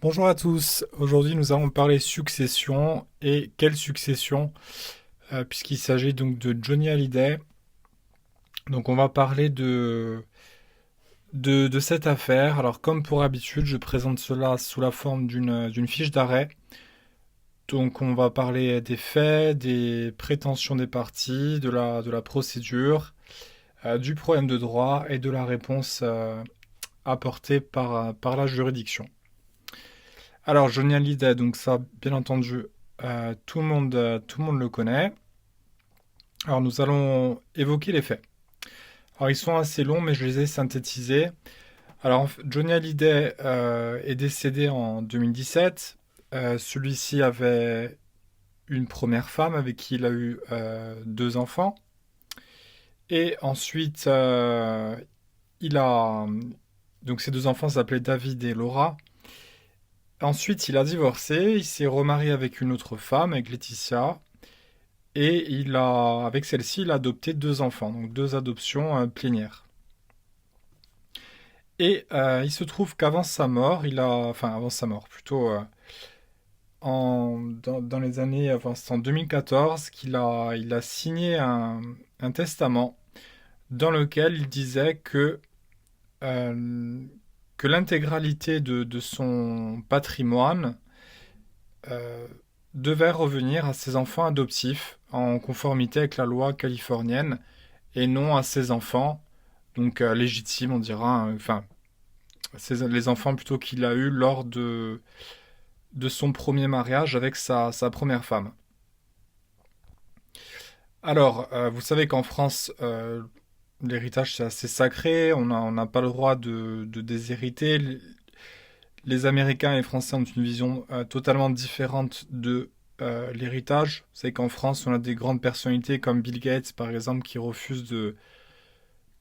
Bonjour à tous, aujourd'hui nous allons parler succession et quelle succession puisqu'il s'agit donc de Johnny Hallyday. Donc on va parler de cette affaire. Alors comme pour habitude je présente cela sous la forme d'une fiche d'arrêt. Donc on va parler des faits, des prétentions des parties, de la procédure, du problème de droit et de la réponse apportée par la juridiction. Alors, Johnny Hallyday, donc ça, bien entendu, tout le monde le connaît. Alors, nous allons évoquer les faits. Alors, ils sont assez longs, mais je les ai synthétisés. Alors, Johnny Hallyday est décédé en 2017. Celui-ci avait une première femme avec qui il a eu deux enfants. Et ensuite, il a... Donc, ces deux enfants s'appelaient David et Laura. Ensuite, il a divorcé, il s'est remarié avec une autre femme, avec Laetitia, et avec celle-ci, il a adopté deux enfants, donc deux adoptions plénières. Et il se trouve qu'avant sa mort, enfin avant sa mort, plutôt dans les années, enfin c'est en 2014 il a signé un testament dans lequel il disait euh, que l'intégralité de son patrimoine euh, devait revenir à ses enfants adoptifs en conformité avec la loi californienne et non à ses enfants, donc légitimes, on dira, hein, enfin, les enfants plutôt qu'il a eu lors de son premier mariage avec sa première femme. Alors, vous savez qu'en France, l'héritage c'est assez sacré, on n'a pas le droit de déshériter. Les Américains et les Français ont une vision totalement différente de l'héritage. Vous savez qu'en France, on a des grandes personnalités comme Bill Gates, par exemple, qui refusent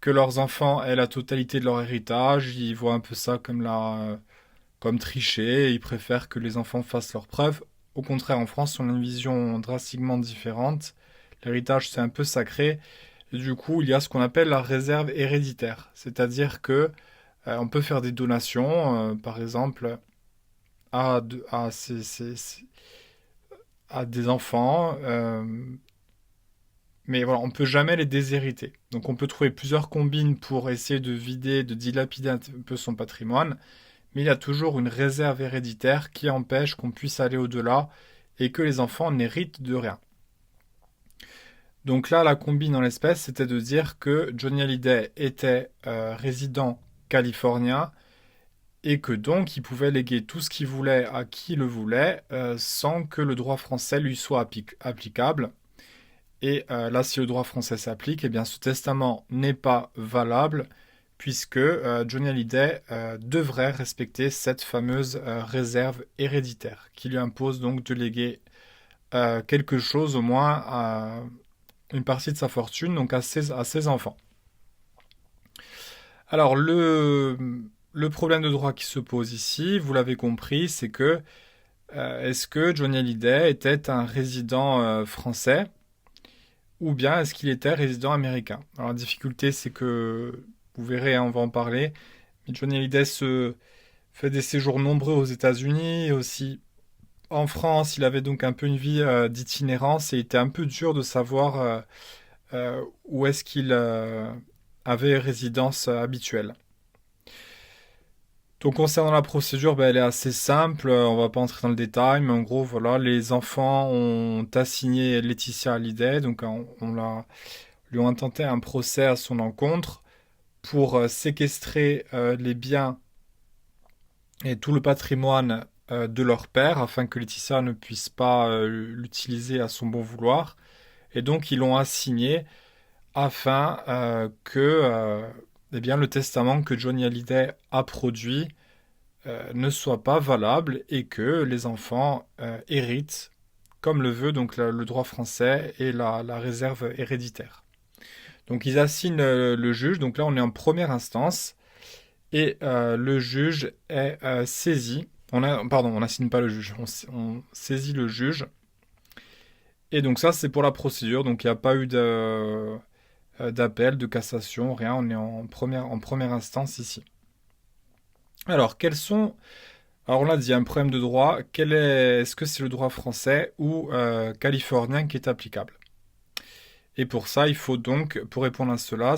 que leurs enfants aient la totalité de leur héritage. Ils voient un peu ça comme tricher. Ils préfèrent que les enfants fassent leurs preuves. Au contraire, en France, on a une vision drastiquement différente. L'héritage, c'est un peu sacré. Et du coup, il y a ce qu'on appelle la réserve héréditaire. C'est-à-dire que on peut faire des donations, par exemple, à, de- à, à des enfants, mais voilà, on ne peut jamais les déshériter. Donc on peut trouver plusieurs combines pour essayer de vider, de dilapider un peu son patrimoine, mais il y a toujours une réserve héréditaire qui empêche qu'on puisse aller au-delà et que les enfants n'héritent de rien. Donc là, la combine en l'espèce, c'était de dire que Johnny Hallyday était résident californien et que donc il pouvait léguer tout ce qu'il voulait à qui le voulait sans que le droit français lui soit applicable. Et là, si le droit français s'applique, eh bien ce testament n'est pas valable puisque Johnny Hallyday devrait respecter cette fameuse réserve héréditaire qui lui impose donc de léguer quelque chose au moins à une partie de sa fortune, donc à ses enfants. Alors le problème de droit qui se pose ici, vous l'avez compris, c'est que est-ce que Johnny Hallyday était un résident français ou bien est-ce qu'il était résident américain? Alors la difficulté, c'est que, vous verrez, hein, on va en parler, mais Johnny Hallyday fait des séjours nombreux aux États-Unis et aussi en France. Il avait donc un peu une vie d'itinérance et il était un peu dur de savoir où est-ce qu'il avait résidence habituelle. Donc concernant la procédure, ben, elle est assez simple, on va pas entrer dans le détail, mais en gros voilà, les enfants ont assigné Laetitia Hallyday, donc lui ont intenté un procès à son encontre pour séquestrer les biens et tout le patrimoine de leur père afin que Laetitia ne puisse pas l'utiliser à son bon vouloir. Et donc ils l'ont assigné afin que eh bien, le testament que Johnny Hallyday a produit ne soit pas valable et que les enfants héritent comme le veut donc le droit français et la réserve héréditaire. Donc ils assignent le juge, donc là on est en première instance, et le juge est saisi. Pardon, on n'assigne pas le juge, on saisit le juge. Et donc ça c'est pour la procédure, donc il n'y a pas eu d'appel, de cassation, rien, on est en première instance ici. Alors, quelles sont Alors on l'a dit, un problème de droit. Est-ce que c'est le droit français ou californien qui est applicable? Et pour ça, il faut donc, pour répondre à cela,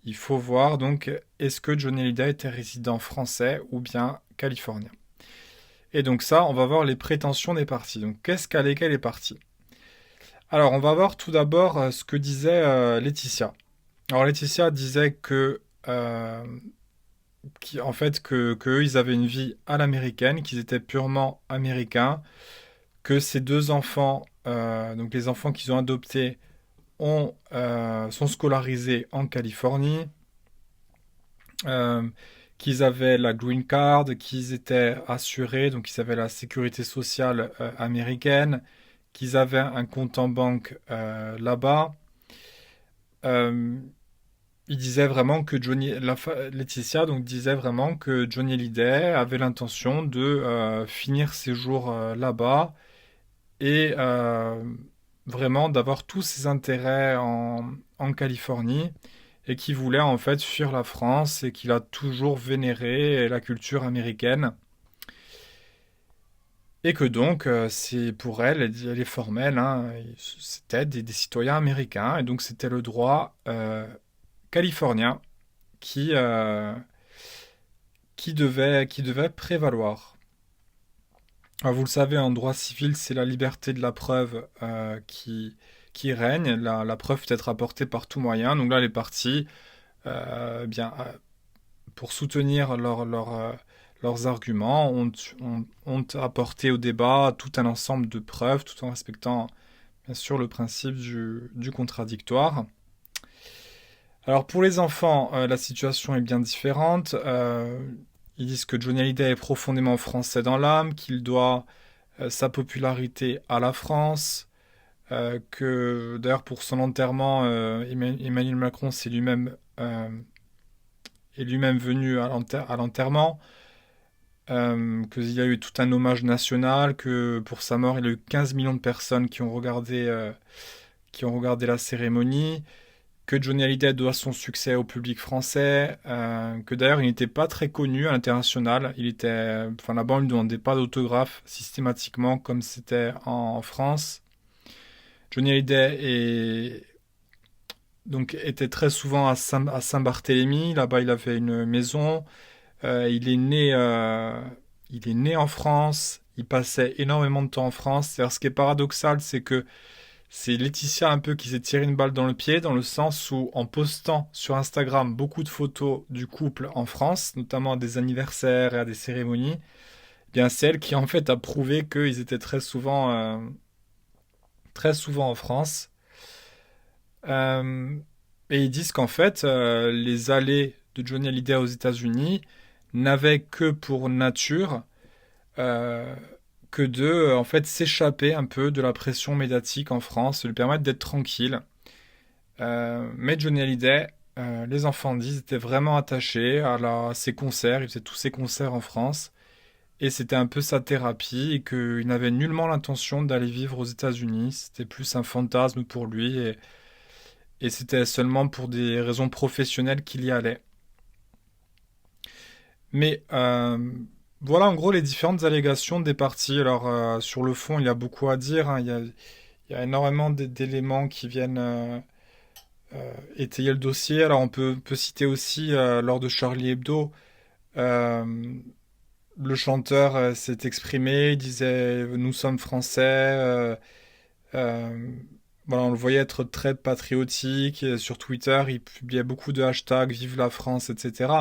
il faut voir donc est-ce que Johnny Hallyday était résident français ou bien californien. Et donc ça, on va voir les prétentions des parties. Donc qu'est-ce qu'allégaient les parties? Alors on va voir tout d'abord ce que disait Laetitia. Alors Laetitia disait en fait que eux, ils avaient une vie à l'américaine, qu'ils étaient purement américains, que ces deux enfants, donc les enfants qu'ils ont adoptés, sont scolarisés en Californie, euh, qu'ils avaient la green card, qu'ils étaient assurés, donc ils avaient la sécurité sociale américaine, qu'ils avaient un compte en banque là-bas. Euh, il disait vraiment que Laetitia donc disait vraiment que Johnny Hallyday avait l'intention de finir ses jours là-bas et vraiment d'avoir tous ses intérêts en Californie et qui voulait en fait fuir la France et qu'il a toujours vénéré la culture américaine et que donc c'est pour elle, elle est formelle, hein, c'était des citoyens américains et donc c'était le droit californien qui, euh, qui devait prévaloir. Alors, vous le savez, en droit civil, c'est la liberté de la preuve qui règne. La preuve peut être apportée par tout moyen. Donc là, les parties, bien, pour soutenir leurs arguments, ont apporté au débat tout un ensemble de preuves, tout en respectant, bien sûr, le principe du contradictoire. Alors pour les enfants, la situation est bien différente. Ils disent que Johnny Hallyday est profondément français dans l'âme, qu'il doit sa popularité à la France, que d'ailleurs pour son enterrement, Emmanuel Macron est lui-même venu à l'enterrement, qu'il y a eu tout un hommage national, que pour sa mort il y a eu 15 millions de personnes qui ont regardé la cérémonie, que Johnny Hallyday doit son succès au public français, que d'ailleurs il n'était pas très connu à l'international. Enfin là-bas on ne lui demandait pas d'autographe systématiquement comme c'était en France. Johnny Hallyday était très souvent à Saint-Barthélemy. Là-bas il avait une maison. Il est né, il est né en France. Il passait énormément de temps en France. C'est-à-dire, ce qui est paradoxal, c'est que c'est Laetitia un peu qui s'est tiré une balle dans le pied, dans le sens où en postant sur Instagram beaucoup de photos du couple en France, notamment à des anniversaires et à des cérémonies, eh bien c'est elle qui en fait a prouvé qu'ils étaient très souvent en France. Euh, et ils disent qu'en fait, les allées de Johnny Hallyday aux États-Unis n'avaient que pour nature euh, que de en fait s'échapper un peu de la pression médiatique en France, de lui permettre d'être tranquille. Mais Johnny Hallyday, les enfants disent, étaient vraiment attachés à ses concerts. Il faisait tous ses concerts en France. Et c'était un peu sa thérapie et qu'il n'avait nullement l'intention d'aller vivre aux États-Unis. C'était plus un fantasme pour lui et c'était seulement pour des raisons professionnelles qu'il y allait. Mais voilà en gros les différentes allégations des parties. Alors sur le fond, il y a beaucoup à dire, hein. Il y a énormément d'éléments qui viennent étayer le dossier. Alors peut citer aussi lors de Charlie Hebdo, euh, le chanteur s'est exprimé, il disait nous sommes français. Euh, voilà, on le voyait être très patriotique. Et sur Twitter, il publiait beaucoup de hashtags Vive la France, etc.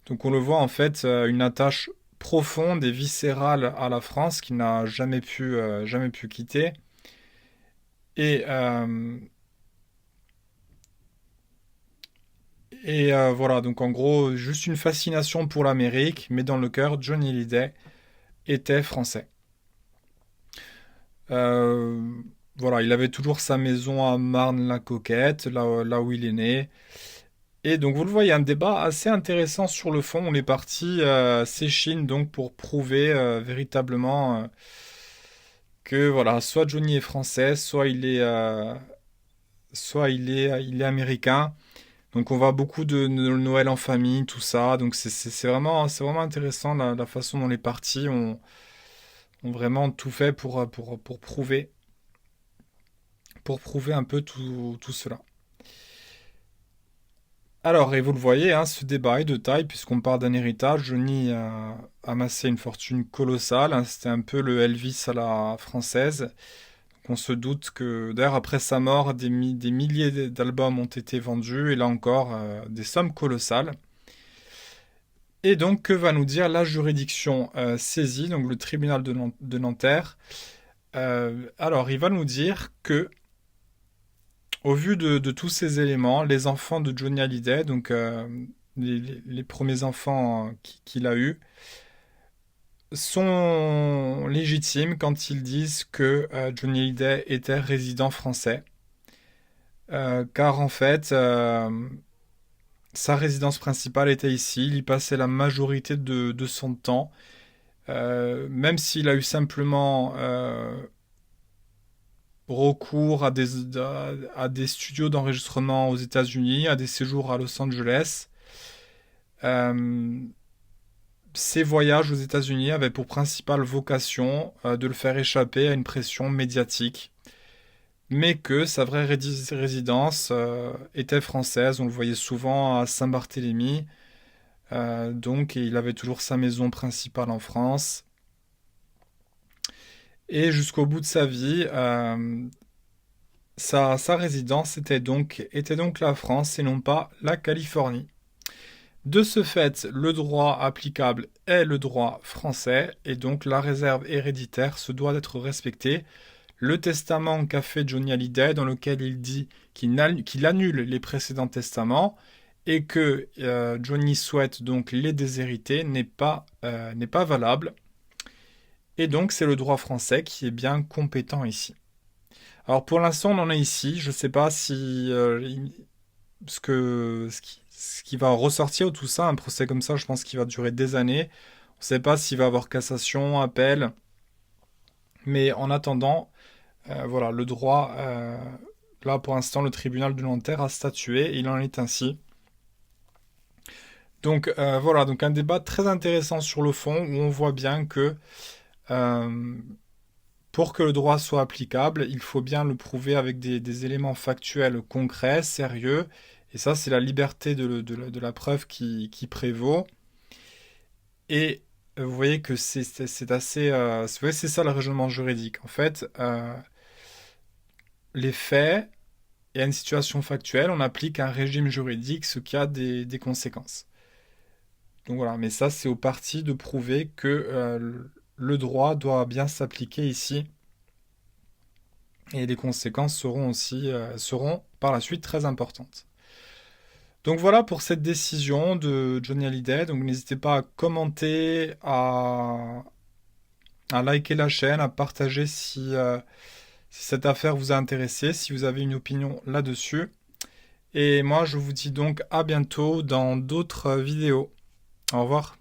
Donc on le voit en fait une attache profonde et viscérale à la France qui n'a jamais pu quitter. Et, euh, voilà, donc en gros, juste une fascination pour l'Amérique, mais dans le cœur, Johnny Hallyday était français. Euh, voilà, il avait toujours sa maison à Marne-la-Coquette, là où il est né. Et donc vous le voyez, un débat assez intéressant sur le fond. On est parti s'échine donc pour prouver véritablement que voilà, soit Johnny est français, soit il est américain. Donc on voit beaucoup de Noël en famille, tout ça. Donc c'est vraiment intéressant la façon dont les partis ont vraiment tout fait pour prouver un peu tout cela. Alors, et vous le voyez, hein, ce débat est de taille puisqu'on parle d'un héritage. Johnny a amassé une fortune colossale, hein. C'était un peu le Elvis à la française. On se doute que, d'ailleurs, après sa mort, des milliers d'albums ont été vendus, et là encore, des sommes colossales. Et donc, que va nous dire la juridiction saisie, donc le tribunal de Nanterre? Alors, il va nous dire que, au vu de tous ces éléments, les enfants de Johnny Hallyday, donc les premiers enfants qu'il a eus, sont légitimes quand ils disent que Johnny Hallyday était résident français. Car en fait, sa résidence principale était ici, il y passait la majorité de son temps, même s'il a eu simplement recours à des studios d'enregistrement aux États-Unis, à des séjours à Los Angeles. Euh, Ses voyages aux États-Unis avaient pour principale vocation de le faire échapper à une pression médiatique, mais que sa vraie résidence était française. On le voyait souvent à Saint-Barthélemy, donc et il avait toujours sa maison principale en France. Et jusqu'au bout de sa vie, sa résidence était donc la France et non pas la Californie. De ce fait, le droit applicable est le droit français et donc la réserve héréditaire se doit d'être respectée. Le testament qu'a fait Johnny Hallyday, dans lequel il dit qu'il annule les précédents testaments et que Johnny souhaite donc les déshériter, n'est pas valable. Et donc c'est le droit français qui est bien compétent ici. Alors pour l'instant on en est ici. Je ne sais pas si ce qui va ressortir de tout ça, un procès comme ça, je pense qu'il va durer des années. On ne sait pas s'il va y avoir cassation, appel. Mais en attendant, voilà, le droit, là pour l'instant, le tribunal de Nanterre a statué, et il en est ainsi. Donc voilà, donc un débat très intéressant sur le fond, où on voit bien que euh, pour que le droit soit applicable, il faut bien le prouver avec des éléments factuels concrets, sérieux, et ça c'est la liberté de la preuve qui prévaut. Et vous voyez que c'est assez... vous voyez, c'est ça le raisonnement juridique. En fait, les faits et à une situation factuelle, on applique un régime juridique, ce qui a des conséquences. Donc voilà, mais ça c'est au parti de prouver que le droit doit bien s'appliquer ici. Et les conséquences seront par la suite très importantes. Donc voilà pour cette décision de Johnny Hallyday. Donc n'hésitez pas à commenter, à liker la chaîne, à partager si cette affaire vous a intéressé, si vous avez une opinion là-dessus. Et moi, je vous dis donc à bientôt dans d'autres vidéos. Au revoir.